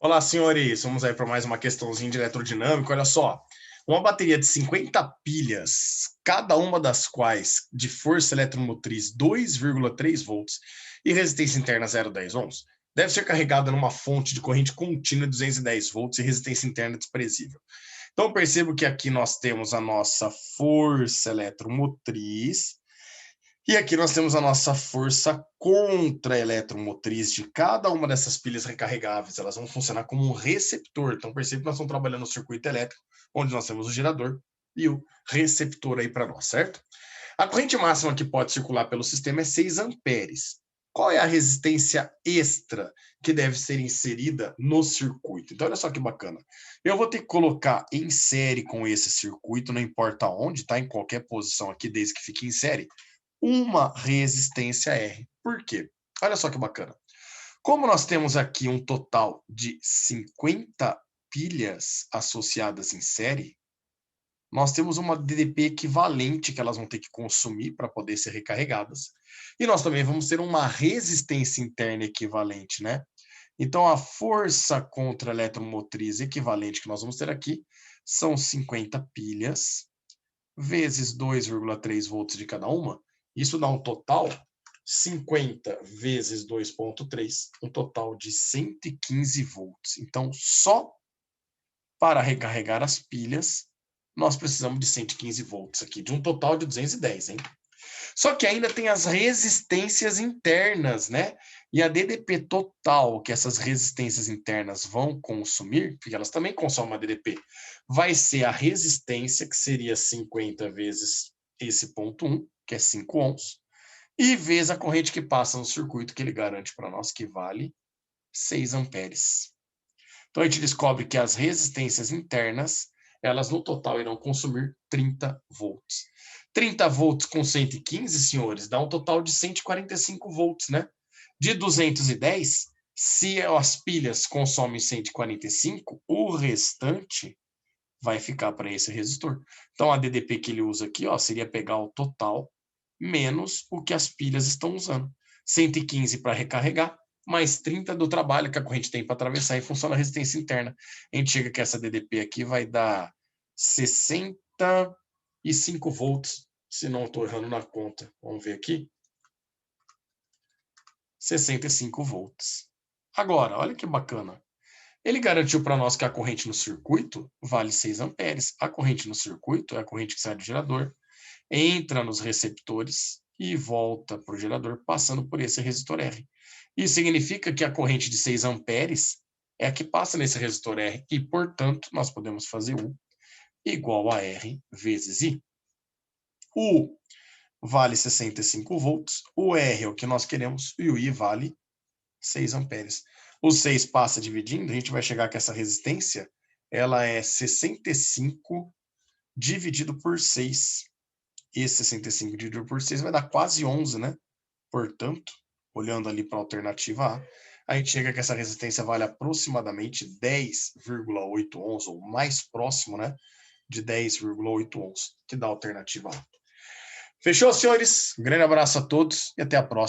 Olá, senhores. Vamos aí para mais uma questãozinha de eletrodinâmica. Olha só, uma bateria de 50 pilhas, cada uma das quais de força eletromotriz 2,3 volts e resistência interna 0,10 ohms, deve ser carregada numa fonte de corrente contínua de 210 volts e resistência interna desprezível. Então, percebo que aqui nós temos a nossa força eletromotriz e aqui nós temos a nossa força contra-eletromotriz de cada uma dessas pilhas recarregáveis. Elas vão funcionar como um receptor. Então, percebe que nós estamos trabalhando no circuito elétrico, onde nós temos o gerador e o receptor aí para nós, certo? A corrente máxima que pode circular pelo sistema é 6 amperes. Qual é a resistência extra que deve ser inserida no circuito? Então, olha só que bacana. Eu vou ter que colocar em série com esse circuito, não importa onde, tá? Em qualquer posição aqui, desde que fique em série, uma resistência R. Por quê? Olha só que bacana. Como nós temos aqui um total de 50 pilhas associadas em série, nós temos uma DDP equivalente que elas vão ter que consumir para poder ser recarregadas. E nós também vamos ter uma resistência interna equivalente, né? Então, a força contra a eletromotriz equivalente que nós vamos ter aqui são 50 pilhas vezes 2,3 volts de cada uma. Isso dá um total 50 vezes 2,3, um total de 115 volts. Então, só para recarregar as pilhas, nós precisamos de 115 volts aqui, de um total de 210, hein? Só que ainda tem as resistências internas, né? E a DDP total que essas resistências internas vão consumir, porque elas também consomem a DDP, vai ser a resistência, que seria 50 vezes esse ponto 1, que é 5 ohms, e vezes a corrente que passa no circuito, que ele garante para nós que vale 6 amperes. Então a gente descobre que as resistências internas, elas no total irão consumir 30 volts. 30 volts com 115, senhores, dá um total de 145 volts, né? De 210, se as pilhas consomem 145, o restante vai ficar para esse resistor. Então a DDP que ele usa aqui, ó, seria pegar o total menos o que as pilhas estão usando. 115 para recarregar, mais 30 do trabalho que a corrente tem para atravessar em função da resistência interna. A gente chega que essa DDP aqui vai dar 65 volts, se não estou errando na conta. Vamos ver aqui. 65 volts. Agora, olha que bacana. Ele garantiu para nós que a corrente no circuito vale 6 amperes. A corrente no circuito é a corrente que sai do gerador, entra nos receptores e volta para o gerador, passando por esse resistor R. Isso significa que a corrente de 6 amperes é a que passa nesse resistor R, e, portanto, nós podemos fazer U igual a R vezes I. U vale 65 volts, o R é o que nós queremos, e o I vale 6 amperes. O 6 passa dividindo, a gente vai chegar que essa resistência ela é 65 dividido por 6. Esse 65 dividido por 6 vai dar quase 11, né? Portanto, olhando ali para a alternativa A, a gente chega que essa resistência vale aproximadamente 10,8 ohms, ou mais próximo, né? De 10,8 ohms, que dá a alternativa A. Fechou, senhores? Um grande abraço a todos e até a próxima.